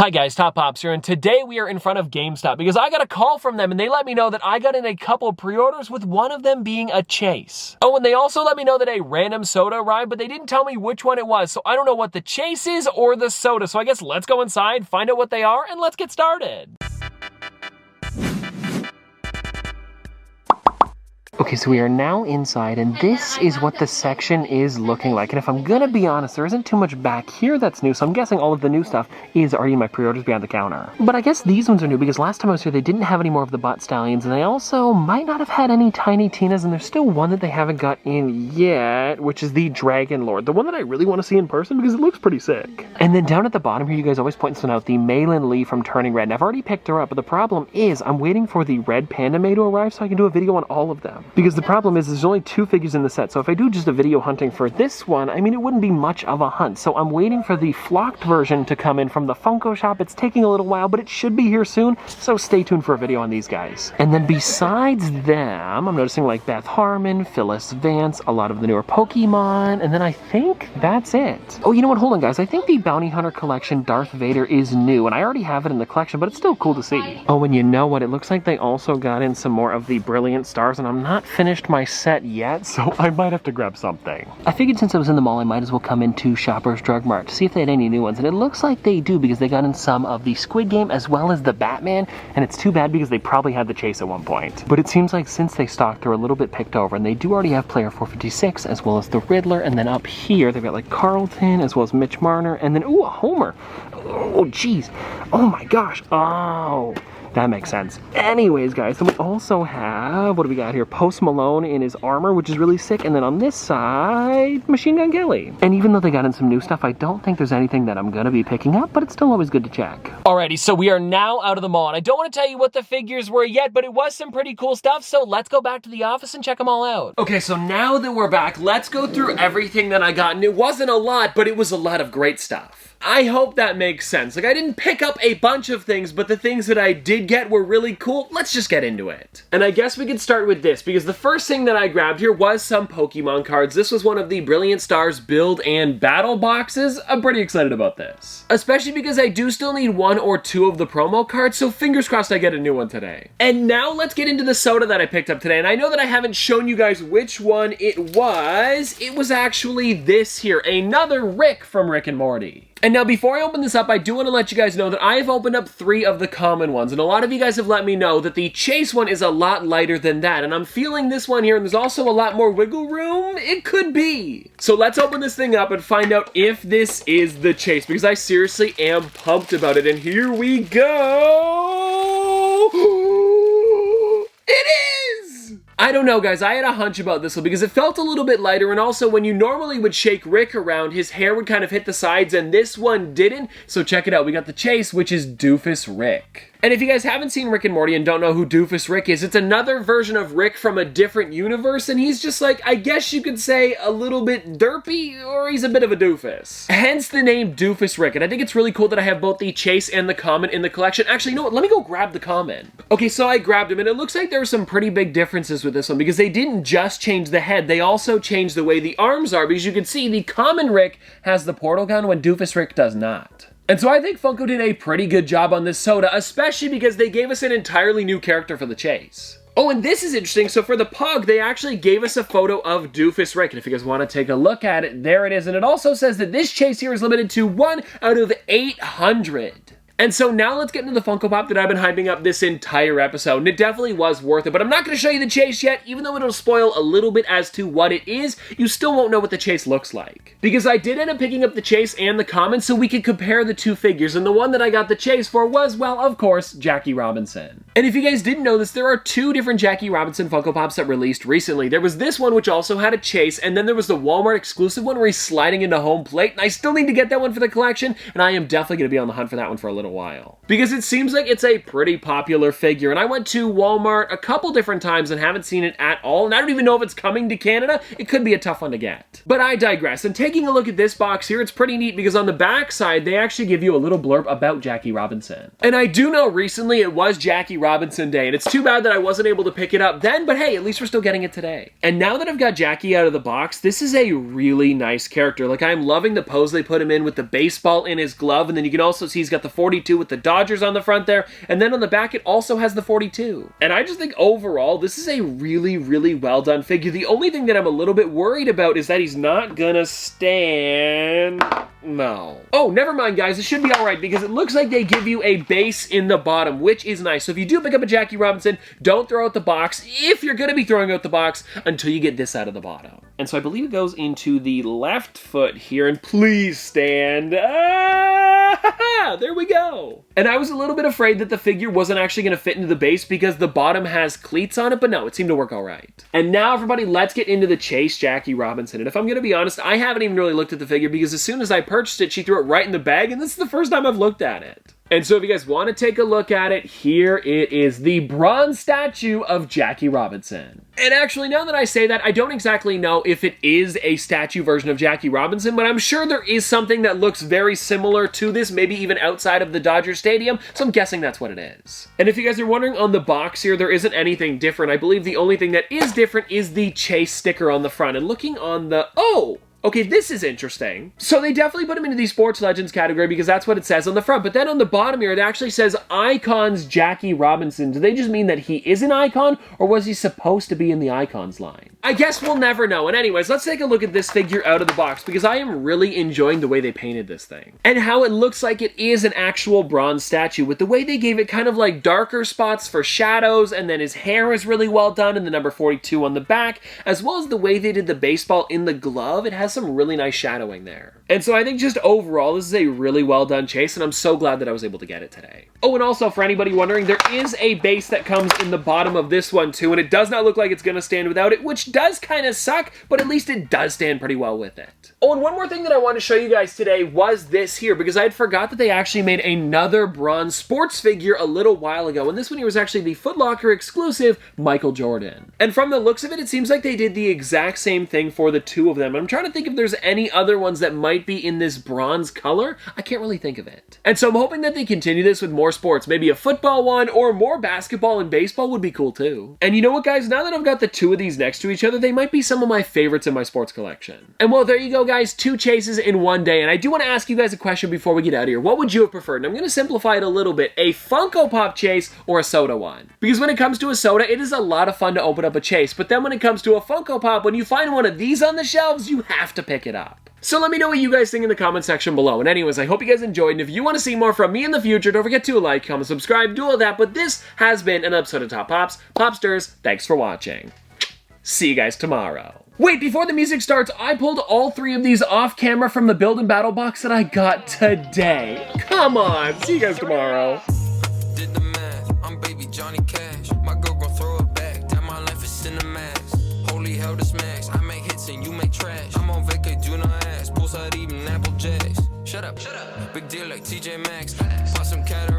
Hi guys, Top Pops here, and today we are in front of GameStop because I got a call from them and they let me know that I got in a couple pre-orders with one of them being a Chase. Oh, and they also let me know that a random soda arrived, but they didn't tell me which one it was, so I don't know what the Chase is or the soda, so I guess let's go inside, find out what they are, and let's get started. Okay, so we are now inside, and this is what the section is looking like. And if I'm gonna be honest, there isn't too much back here that's new, so I'm guessing all of the new stuff is already in my pre-orders behind the counter. But I guess these ones are new because last time I was here, they didn't have any more of the butt stallions, and they also might not have had any Tiny Tinas, and there's still one that they haven't got in yet, which is the Dragon Lord, the one that I really want to see in person because it looks pretty sick. And then down at the bottom here, you guys always point this one out, the Malin Lee from Turning Red, and I've already picked her up, but the problem is I'm waiting for the Red Panda May to arrive so I can do a video on all of them. Because the problem is there's only 2 figures in the set, so if I do just a video hunting for this one, I mean, it wouldn't be much of a hunt. So I'm waiting for the flocked version to come in from the Funko shop. It's taking a little while, but it should be here soon, so stay tuned for a video on these guys. And then besides them, I'm noticing like Beth Harmon, Phyllis Vance, a lot of the newer Pokemon, and then I think that's it. Oh, you know what? Hold on, guys. I think the Bounty Hunter Collection Darth Vader is new, and I already have it in the collection, but it's still cool to see. Oh, and you know what? It looks like they also got in some more of the Brilliant Stars, and I'm not finished my set yet, so I might have to grab something. I figured since I was in the mall, I might as well come into Shoppers Drug Mart to see if they had any new ones, and it looks like they do because they got in some of the Squid Game as well as the Batman, and it's too bad because they probably had the Chase at one point. But it seems like since they stocked, they're a little bit picked over, and they do already have Player 456 as well as the Riddler, and then up here they've got like Carlton as well as Mitch Marner, and then ooh, a Homer. Oh jeez. Oh my gosh. Oh. That makes sense. Anyways, guys, so we also have, what do we got here? Post Malone in his armor, which is really sick. And then on this side, Machine Gun Kelly. And even though they got in some new stuff, I don't think there's anything that I'm gonna be picking up, but it's still always good to check. Alrighty, so we are now out of the mall. And I don't want to tell you what the figures were yet, but it was some pretty cool stuff. So let's go back to the office and check them all out. Okay, so now that we're back, let's go through everything that I got. And it wasn't a lot, but it was a lot of great stuff. I hope that makes sense. Like, I didn't pick up a bunch of things, but the things that I did get were really cool. Let's just get into it. And I guess we could start with this, because the first thing that I grabbed here was some Pokemon cards. This was one of the Brilliant Stars build and battle boxes. I'm pretty excited about this. Especially because I do still need 1 or 2 of the promo cards, so fingers crossed I get a new one today. And now let's get into the soda that I picked up today. And I know that I haven't shown you guys which one it was. It was actually this here, another Rick from Rick and Morty. And now before I open this up, I do want to let you guys know that I have opened up 3 of the common ones, and a lot of you guys have let me know that the Chase one is a lot lighter than that, and I'm feeling this one here, and there's also a lot more wiggle room. It could be. So let's open this thing up and find out if this is the Chase, because I seriously am pumped about it, and here we go! It is! I don't know, guys. I had a hunch about this one because it felt a little bit lighter, and also when you normally would shake Rick around, his hair would kind of hit the sides, and this one didn't. So check it out. We got the Chase, which is Doofus Rick. And if you guys haven't seen Rick and Morty and don't know who Doofus Rick is, it's another version of Rick from a different universe, and he's just like, I guess you could say, a little bit derpy, or he's a bit of a doofus. Hence the name Doofus Rick, and I think it's really cool that I have both the Chase and the common in the collection. Actually, you know what? Let me go grab the common. Okay, so I grabbed him, and it looks like there were some pretty big differences with this one, because they didn't just change the head, they also changed the way the arms are, because you can see the common Rick has the portal gun when Doofus Rick does not. And so I think Funko did a pretty good job on this soda, especially because they gave us an entirely new character for the Chase. Oh, and this is interesting. So for the Pug, they actually gave us a photo of Doofus Rick. And if you guys want to take a look at it, there it is. And it also says that this Chase here is limited to 1 out of 800. And so now let's get into the Funko Pop that I've been hyping up this entire episode, and it definitely was worth it, but I'm not going to show you the Chase yet, even though it'll spoil a little bit as to what it is, you still won't know what the Chase looks like. Because I did end up picking up the Chase and the common so we could compare the 2 figures, and the one that I got the Chase for was, well, of course, Jackie Robinson. And if you guys didn't know this, there are 2 different Jackie Robinson Funko Pops that released recently. There was this one, which also had a Chase, and then there was the Walmart exclusive one where he's sliding into home plate, and I still need to get that one for the collection, and I am definitely going to be on the hunt for that one for a little while. Because it seems like it's a pretty popular figure, and I went to Walmart a couple different times and haven't seen it at all, and I don't even know if it's coming to Canada. It could be a tough one to get. But I digress, and taking a look at this box here, it's pretty neat because on the back side, they actually give you a little blurb about Jackie Robinson. And I do know recently it was Jackie Robinson Day, and it's too bad that I wasn't able to pick it up then, but hey, at least we're still getting it today. And now that I've got Jackie out of the box, this is a really nice character. Like, I'm loving the pose they put him in with the baseball in his glove, and then you can also see he's got the 42 with the Dodgers on the front there, and then on the back it also has the 42. And I just think overall, this is a really, really well done figure. The only thing that I'm a little bit worried about is that he's not gonna stand... No. Oh, never mind, guys. It should be all right because it looks like they give you a base in the bottom, which is nice. So if you do pick up a Jackie Robinson, don't throw out the box if you're going to be throwing out the box until you get this out of the bottom. And so I believe it goes into the left foot here, and please stand. There we go. And I was a little bit afraid that the figure wasn't actually going to fit into the base because the bottom has cleats on it, but no, it seemed to work all right. And now, everybody, let's get into the Chase Jackie Robinson. And if I'm going to be honest, I haven't even really looked at the figure because as soon as I purchased it, she threw it right in the bag, and this is the first time I've looked at it. And so if you guys want to take a look at it, here it is, the bronze statue of Jackie Robinson. And actually, now that I say that, I don't exactly know if it is a statue version of Jackie Robinson, but I'm sure there is something that looks very similar to this, maybe even outside of the Dodger Stadium, so I'm guessing that's what it is. And if you guys are wondering, on the box here, there isn't anything different. I believe the only thing that is different is the Chase sticker on the front. And looking on the... Oh! Okay, this is interesting. So they definitely put him into the Sports Legends category because that's what it says on the front. But then on the bottom here, it actually says Icons Jackie Robinson. Do they just mean that he is an icon, or was he supposed to be in the Icons line? I guess we'll never know. And anyways, let's take a look at this figure out of the box because I am really enjoying the way they painted this thing. And how it looks like it is an actual bronze statue with the way they gave it kind of like darker spots for shadows, and then his hair is really well done, and the number 42 on the back, as well as the way they did the baseball in the glove. It has some really nice shadowing there. And so I think just overall, this is a really well done chase, and I'm so glad that I was able to get it today. Oh, and also for anybody wondering, there is a base that comes in the bottom of this one too, and it does not look like it's gonna stand without it, which does kind of suck, but at least it does stand pretty well with it. Oh, and one more thing that I wanted to show you guys today was this here, because I had forgot that they actually made another bronze sports figure a little while ago, and this one here was actually the Foot Locker exclusive Michael Jordan. And from the looks of it, it seems like they did the exact same thing for the two of them. I'm trying to think if there's any other ones that might be in this bronze color. I can't really think of it. And so I'm hoping that they continue this with more sports. Maybe a football one or more basketball and baseball would be cool too. And you know what, guys? Now that I've got the two of these next to each other, they might be some of my favorites in my sports collection. And well, there you go, guys. 2 chases in one day. And I do want to ask you guys a question before we get out of here. What would you have preferred? And I'm going to simplify it a little bit. A Funko Pop chase or a soda one? Because when it comes to a soda, it is a lot of fun to open up a chase. But then when it comes to a Funko Pop, when you find one of these on the shelves, you have to pick it up. So let me know what you guys think in the comment section below. And anyways, I hope you guys enjoyed. And if you want to see more from me in the future, don't forget to like, comment, subscribe, do all that. But this has been an episode of Top Pops. Popsters, thanks for watching. See you guys tomorrow. Wait, before the music starts, I pulled all 3 of these off camera from the Build and Battle box that I got today. Come on, see you guys tomorrow. Did the math, I'm baby Johnny Cash. My girl gon' throw it back, that my life is cinemax. Holy hell, this max, I make hits and you make trash. I'm on vacay, do not ask, poolside eating Apple Jacks. Shut up, big deal like TJ Maxx. Bought some cat